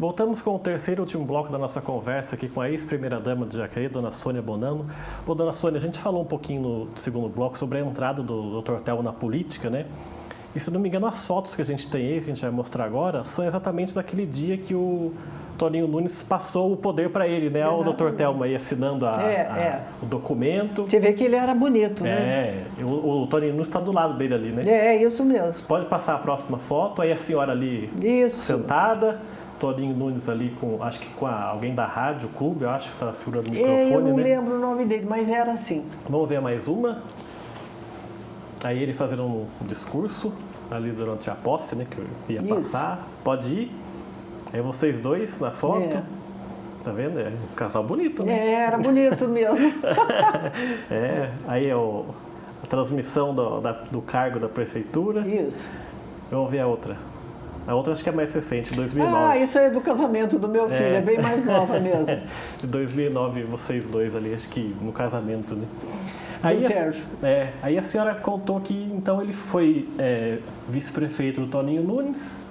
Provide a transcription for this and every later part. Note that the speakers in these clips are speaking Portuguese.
Voltamos com o terceiro e último bloco da nossa conversa aqui com a ex-primeira-dama de Jacareí, dona Sônia Bonanno. Bom, dona Sônia, a gente falou um pouquinho no segundo bloco sobre a entrada do Dr. Telmo na política, né? E se não me engano, as fotos que a gente tem aí, que a gente vai mostrar agora, são exatamente daquele dia que o Toninho Nunes passou o poder para ele, né? O Dr. Telmo aí assinando o documento. Você vê que ele era bonito, né? O Toninho Nunes está do lado dele ali, né? É, isso mesmo. Pode passar a próxima foto, aí a senhora ali sentada. Toninho Nunes ali com, acho que com alguém da rádio, clube, eu acho que está segurando o microfone, eu não lembro o nome dele, mas era assim. Vamos ver mais uma. Aí ele fazendo um discurso ali durante a posse, né, que eu ia passar. Pode ir. Aí vocês dois na foto. Tá vendo? É um casal bonito, né? Era bonito mesmo. Aí é a transmissão do cargo da prefeitura. Isso. Vamos ver a outra. A outra acho que é mais recente, 2009. Isso é do casamento do meu filho, é bem mais nova mesmo. De 2009, vocês dois ali, acho que no casamento, né? Aí a senhora contou que então ele foi vice-prefeito do Toninho Nunes.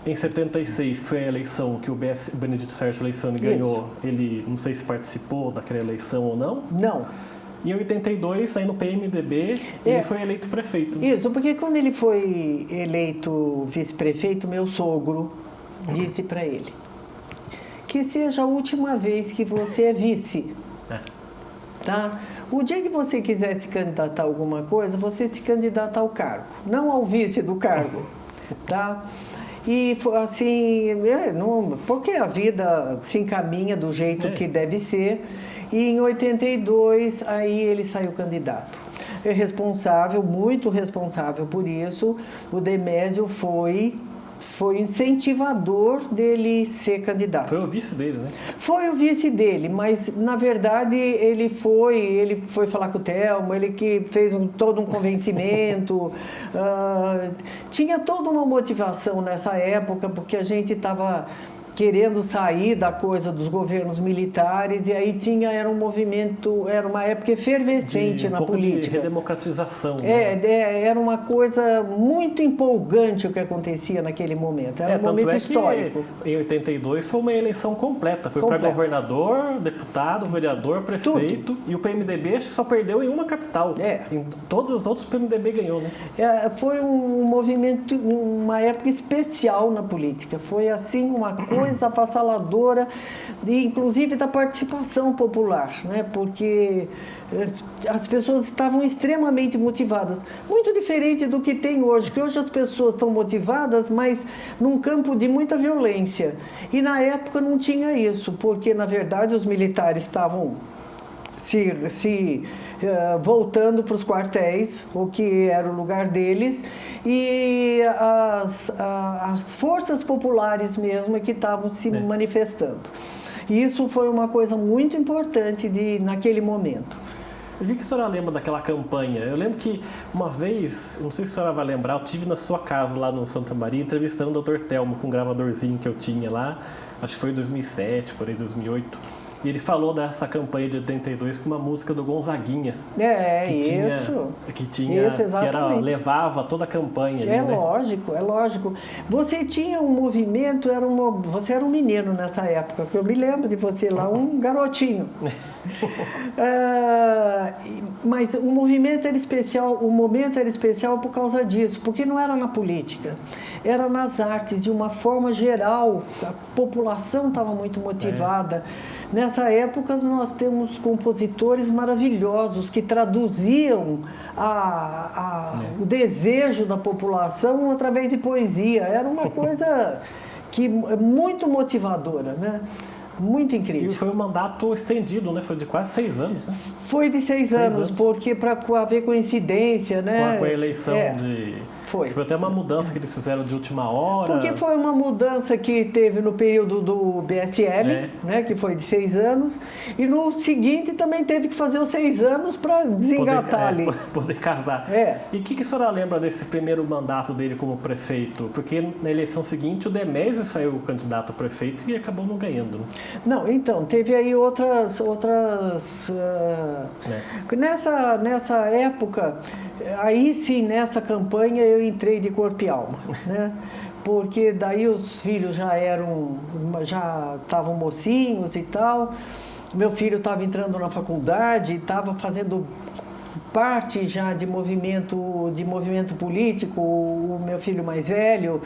Em 76, que foi a eleição que o Benedito Sérgio Leicioni ganhou, ele não sei se participou daquela eleição ou não. Não. Em 82, aí no PMDB, ele foi eleito prefeito. Isso, porque quando ele foi eleito vice-prefeito, meu sogro disse para ele que seja a última vez que você é vice. Tá? O dia que você quiser se candidatar a alguma coisa, você se candidata ao cargo, não ao vice do cargo. Tá? E assim, porque a vida se encaminha do jeito que deve ser. E em 82, aí ele saiu candidato. É responsável, muito responsável por isso. O Demésio foi incentivador dele ser candidato. Foi o vice dele, né? Foi o vice dele, mas na verdade ele foi falar com o Telmo, ele que fez todo um convencimento. Tinha toda uma motivação nessa época, porque a gente estava querendo sair da coisa dos governos militares, e aí era um movimento, era uma época efervescente na política. De redemocratização. Era uma coisa muito empolgante o que acontecia naquele momento, era um momento histórico. Em 82 foi uma eleição completa, foi para governador, deputado, vereador, prefeito, e o PMDB só perdeu em uma capital. Em todas as outras o PMDB ganhou, né? Foi um movimento, uma época especial na política, foi assim uma coisa avassaladora, inclusive da participação popular, né? Porque as pessoas estavam extremamente motivadas, muito diferente do que tem hoje, que hoje as pessoas estão motivadas, mas num campo de muita violência. E na época não tinha isso, porque na verdade os militares estavam voltando para os quartéis, o que era o lugar deles, e as forças populares mesmo é que estavam se manifestando. E isso foi uma coisa muito importante naquele momento. O que a senhora lembra daquela campanha? Eu lembro que uma vez, não sei se a senhora vai lembrar, eu estive na sua casa lá no Santa Maria entrevistando o Dr. Telmo com um gravadorzinho que eu tinha lá, acho que foi em 2007, por aí, 2008. E ele falou dessa campanha de 82 com uma música do Gonzaguinha. Que levava toda a campanha. Lógico, é lógico. Você tinha um movimento, você era um menino nessa época, que eu me lembro de você lá, um garotinho. Mas o movimento era especial, o momento era especial por causa disso, porque não era na política, era nas artes, de uma forma geral, a população estava muito motivada. Nessa época nós temos compositores maravilhosos que traduziam o desejo da população através de poesia. Era uma coisa muito motivadora, né? Muito incrível. E foi um mandato estendido, né? Foi de quase 6 anos, né? Foi de 6 anos, porque para haver coincidência, né? Com a eleição Foi. Que foi até uma mudança que eles fizeram de última hora. Porque foi uma mudança que teve no período do BSL, né, que foi de 6 anos, e no seguinte também teve que fazer os 6 anos para desengatar ali. Poder casar. E o que a senhora lembra desse primeiro mandato dele como prefeito? Porque na eleição seguinte o Demésio saiu candidato a prefeito e acabou não ganhando. Né? Não, então, teve aí outras nessa época, aí sim, nessa campanha eu entrei de corpo e alma, né? Porque daí os filhos já estavam mocinhos e tal, meu filho estava entrando na faculdade, estava fazendo parte já de movimento político, o meu filho mais velho,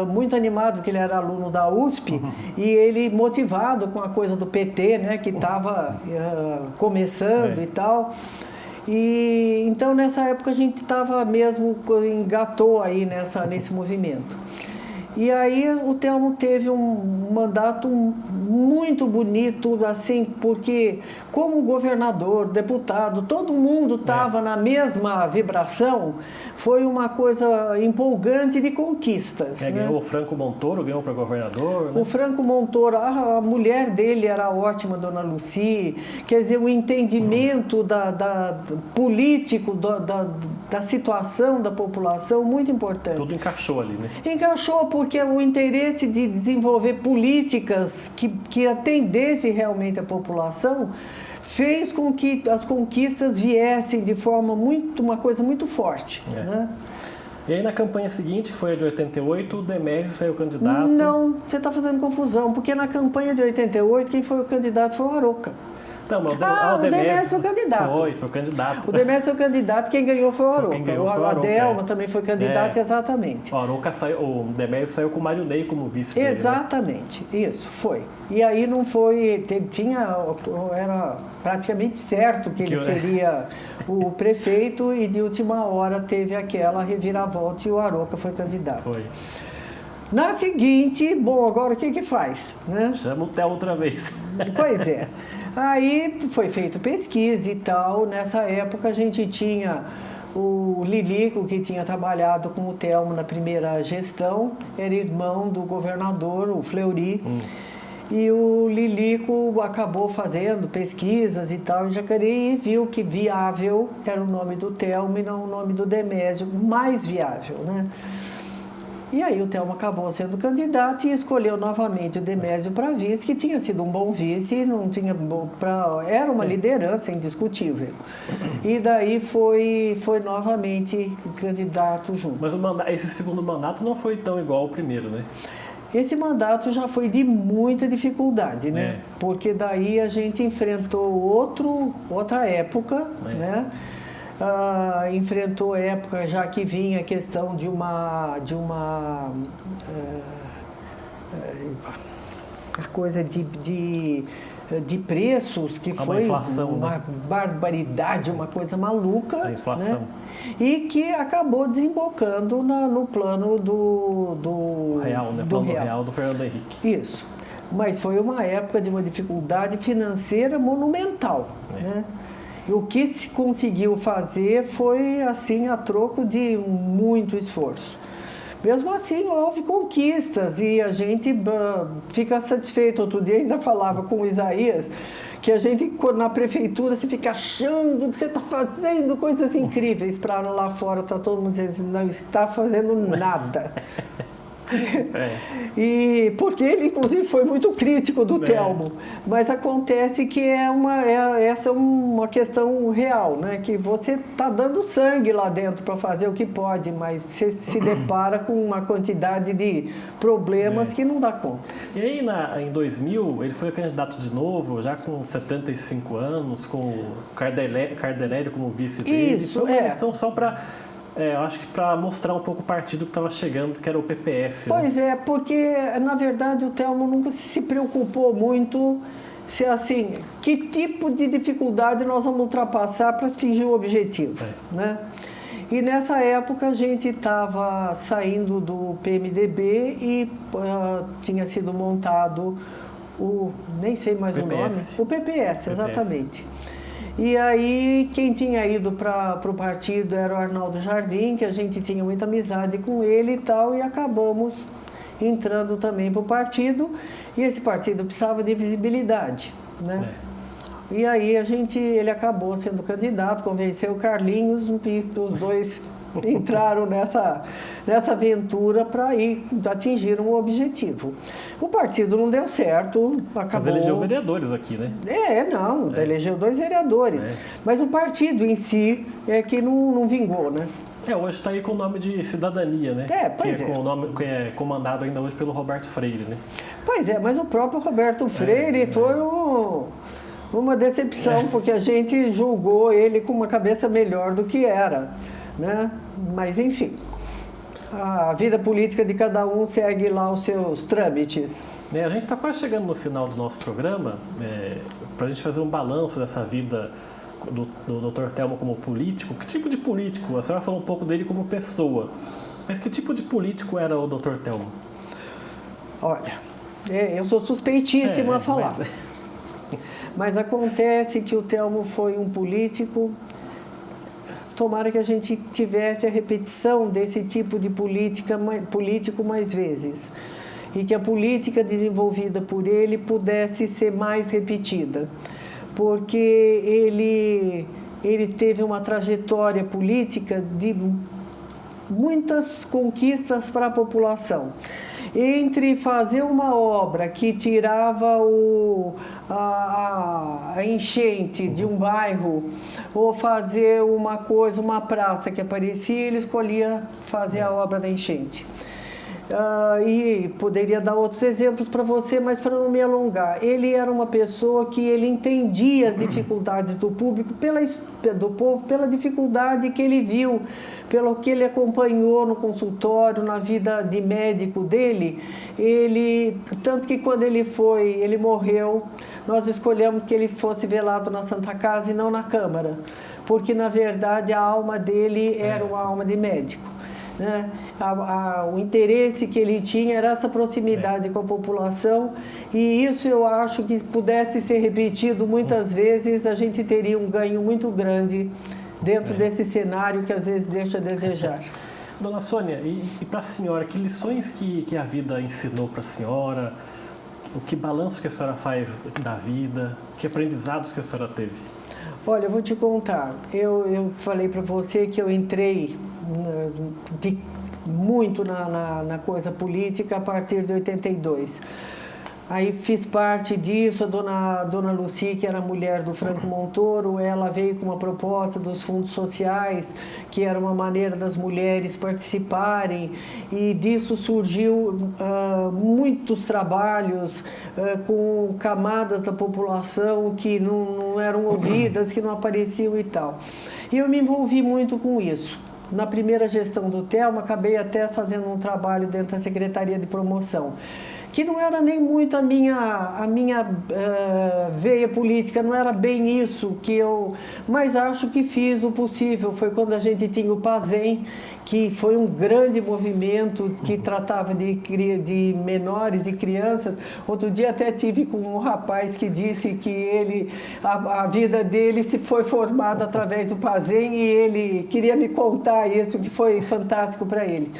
muito animado, porque ele era aluno da USP, e ele motivado com a coisa do PT, né, que estava começando e tal. E então nessa época a gente estava mesmo, engatou aí nesse movimento. E aí o Telmo teve um mandato muito bonito, assim, porque como governador, deputado, todo mundo estava na mesma vibração, foi uma coisa empolgante de conquistas. Né? Ganhou o Franco Montoro, ganhou para governador. Né? O Franco Montoro, a mulher dele era ótima, Dona Lucy, quer dizer, o entendimento político da situação da população, muito importante. Tudo encaixou ali, né? Encaixou porque o interesse de desenvolver políticas que atendessem realmente a população fez com que as conquistas viessem de forma uma coisa muito forte. Né? E aí na campanha seguinte, que foi a de 88, o Demésio saiu candidato. Não, você está fazendo confusão, porque na campanha de 88 quem foi o candidato foi o Aroca. Não, mas o Demésio foi candidato. Foi candidato. O Demésio foi candidato, quem ganhou foi o Aroca. A Delma também foi candidato, exatamente. O Demésio saiu com o Mário Ney como vice. Exatamente, dele, né? Isso, foi. E aí não foi, era praticamente certo que ele seria o prefeito e de última hora teve aquela reviravolta e o Aroca foi candidato. Foi. Na seguinte, bom, agora o que faz? Né? Chama o Telmo outra vez. Pois é. Aí foi feito pesquisa e tal. Nessa época a gente tinha o Lilico, que tinha trabalhado com o Telmo na primeira gestão, era irmão do governador, o Fleury. E o Lilico acabou fazendo pesquisas e tal em Jacareí e viu que viável era o nome do Telmo e não o nome do Demésio, mais viável, né? E aí o Telmo acabou sendo candidato e escolheu novamente o Demésio para vice, que tinha sido um bom vice, era uma liderança indiscutível. E daí foi novamente candidato junto. Mas esse segundo mandato não foi tão igual ao primeiro, né? Esse mandato já foi de muita dificuldade, né? Porque daí a gente enfrentou outra época, né? Enfrentou época já que vinha a questão de coisa de preços, que foi inflação, uma barbaridade, uma coisa maluca. A inflação. Né? E que acabou desembocando no plano do real, né? Plano real do Fernando Henrique. Isso. Mas foi uma época de uma dificuldade financeira monumental, né? E o que se conseguiu fazer foi, assim, a troco de muito esforço. Mesmo assim, houve conquistas e a gente fica satisfeito. Outro dia ainda falava com o Isaías que a gente, na prefeitura, se fica achando que você está fazendo coisas incríveis, para lá fora está todo mundo dizendo assim, não está fazendo nada. E porque ele inclusive foi muito crítico do Telmo, mas acontece que essa é uma questão real, né? Que você está dando sangue lá dentro para fazer o que pode, mas você se depara com uma quantidade de problemas que não dá conta. E aí em 2000 ele foi candidato de novo, já com 75 anos, com o Cardelli como vice dele. Isso, foi uma eleição só para eu acho que para mostrar um pouco o partido que estava chegando, que era o PPS. Pois é, porque, na verdade, o Telmo nunca se preocupou muito se, assim, que tipo de dificuldade nós vamos ultrapassar para atingir o objetivo, né? E nessa época a gente estava saindo do PMDB e tinha sido montado nem sei mais o nome, o PPS, exatamente. E aí, quem tinha ido para o partido era o Arnaldo Jardim, que a gente tinha muita amizade com ele e tal, e acabamos entrando também para o partido. E esse partido precisava de visibilidade, né? E aí ele acabou sendo candidato, convenceu o Carlinhos, e os dois entraram nessa aventura para atingir um objetivo. O partido não deu certo, acabou... Mas elegeu vereadores aqui, né? Elegeu 2 vereadores. Mas o partido em si é que não vingou, né? Hoje está aí com o nome de Cidadania, né? Que é comandado ainda hoje pelo Roberto Freire, né? Pois é, mas o próprio Roberto Freire foi uma decepção, porque a gente julgou ele com uma cabeça melhor do que era, né? Mas, enfim, a vida política de cada um segue lá os seus trâmites. A gente está quase chegando no final do nosso programa, para a gente fazer um balanço dessa vida do Dr. Telmo como político. Que tipo de político? A senhora falou um pouco dele como pessoa, mas que tipo de político era o Dr. Telmo? Olha, eu sou suspeitíssima a falar. Mas acontece que o Telmo foi um político. Tomara que a gente tivesse a repetição desse tipo de político mais vezes. E que a política desenvolvida por ele pudesse ser mais repetida. Porque ele teve uma trajetória política de muitas conquistas para a população. Entre fazer uma obra que tirava a enchente de um bairro ou fazer uma praça que aparecia, ele escolhia fazer a obra da enchente. E poderia dar outros exemplos para você, mas para não me alongar. Ele era uma pessoa que ele entendia as dificuldades do público, do povo, pela dificuldade que ele viu, pelo que ele acompanhou no consultório, na vida de médico dele. Tanto que quando ele morreu, nós escolhemos que ele fosse velado na Santa Casa e não na Câmara, porque na verdade a alma dele era uma alma de médico. Né? O interesse que ele tinha era essa proximidade com a população, e isso eu acho que pudesse ser repetido muitas vezes, a gente teria um ganho muito grande dentro desse cenário que às vezes deixa a desejar. Dona Sônia, e para a senhora, que lições que a vida ensinou para a senhora? O que balanço que a senhora faz da vida? Que aprendizados que a senhora teve? Olha, eu vou te contar. Eu falei para você que eu entrei muito na coisa política a partir de 82. Aí fiz parte disso, a dona Lucy, que era mulher do Franco Montoro, ela veio com uma proposta dos fundos sociais, que era uma maneira das mulheres participarem, e disso surgiu muitos trabalhos com camadas da população que não eram ouvidas, que não apareciam e tal. E eu me envolvi muito com isso. Na primeira gestão do Telmo, acabei até fazendo um trabalho dentro da Secretaria de Promoção, que não era nem muito a minha veia política, não era bem isso que eu... Mas acho que fiz o possível. Foi quando a gente tinha o PASEM, que foi um grande movimento que tratava de menores, de crianças. Outro dia até tive com um rapaz que disse que a vida dele se foi formada através do PASEM, e ele queria me contar isso, que foi fantástico para ele.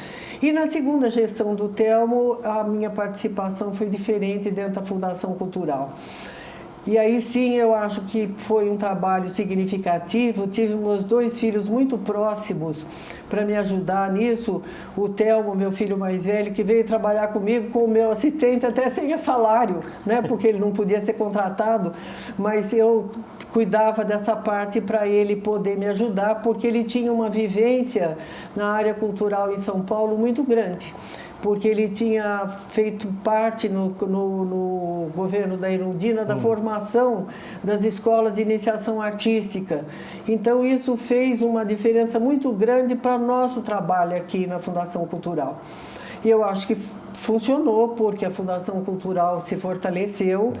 E na segunda gestão do Telmo, a minha participação foi diferente dentro da Fundação Cultural. E aí sim, eu acho que foi um trabalho significativo. Tive meus 2 filhos muito próximos para me ajudar nisso. O Telmo, meu filho mais velho, que veio trabalhar comigo com o meu assistente até sem salário, né? Porque ele não podia ser contratado, mas eu cuidava dessa parte para ele poder me ajudar, porque ele tinha uma vivência na área cultural em São Paulo muito grande, porque ele tinha feito parte no governo da Irundina da formação das escolas de iniciação artística. Então isso fez uma diferença muito grande para o nosso trabalho aqui na Fundação Cultural. E eu acho que funcionou, porque a Fundação Cultural se fortaleceu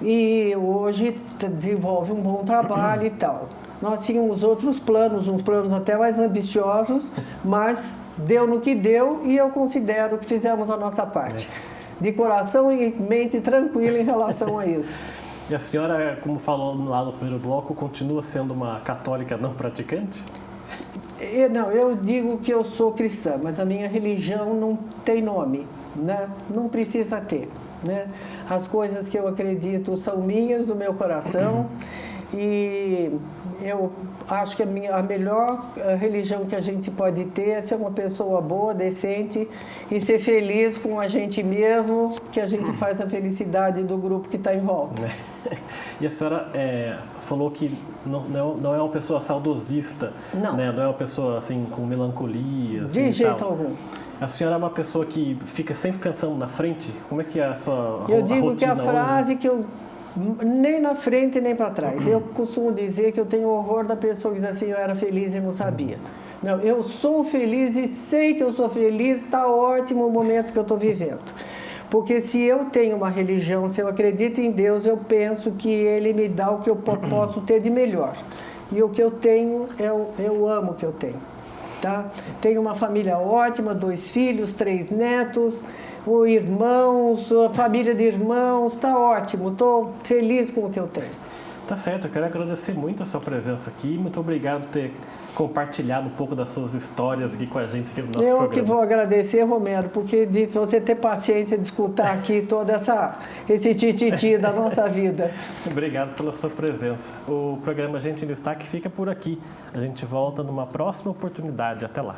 e hoje desenvolve um bom trabalho e tal. Nós tínhamos outros planos, uns planos até mais ambiciosos, mas deu no que deu, e eu considero que fizemos a nossa parte. De coração e mente tranquila em relação a isso. E a senhora, como falou lá no primeiro bloco, continua sendo uma católica não praticante? Não, eu digo que eu sou cristã, mas a minha religião não tem nome, né? Não precisa ter, né? As coisas que eu acredito são minhas, do meu coração, e eu acho que a melhor religião que a gente pode ter é ser uma pessoa boa, decente e ser feliz com a gente mesmo, que a gente faz a felicidade do grupo que está em volta. E a senhora falou que não é uma pessoa saudosista, não. Né? Não é uma pessoa assim com melancolia. Assim, de jeito algum. A senhora é uma pessoa que fica sempre pensando na frente? Como é que é a sua rotina? Eu digo que a frase que eu... Nem na frente, nem para trás. Eu costumo dizer que eu tenho horror da pessoa que diz assim, eu era feliz e não sabia. Não, eu sou feliz e sei que eu sou feliz, está ótimo o momento que eu estou vivendo. Porque se eu tenho uma religião, se eu acredito em Deus, eu penso que Ele me dá o que eu posso ter de melhor. E o que eu tenho, eu amo o que eu tenho. Tá? Tenho uma família ótima, 2 filhos, 3 netos, irmãos, família de irmãos, está ótimo, estou feliz com o que eu tenho. Tá certo, eu quero agradecer muito a sua presença aqui, muito obrigado por ter compartilhado um pouco das suas histórias aqui com a gente aqui no nosso programa. Eu que vou agradecer, Romero, porque de você ter paciência de escutar aqui todo esse tititi da nossa vida. Obrigado pela sua presença. O programa Gente em Destaque fica por aqui. A gente volta numa próxima oportunidade. Até lá.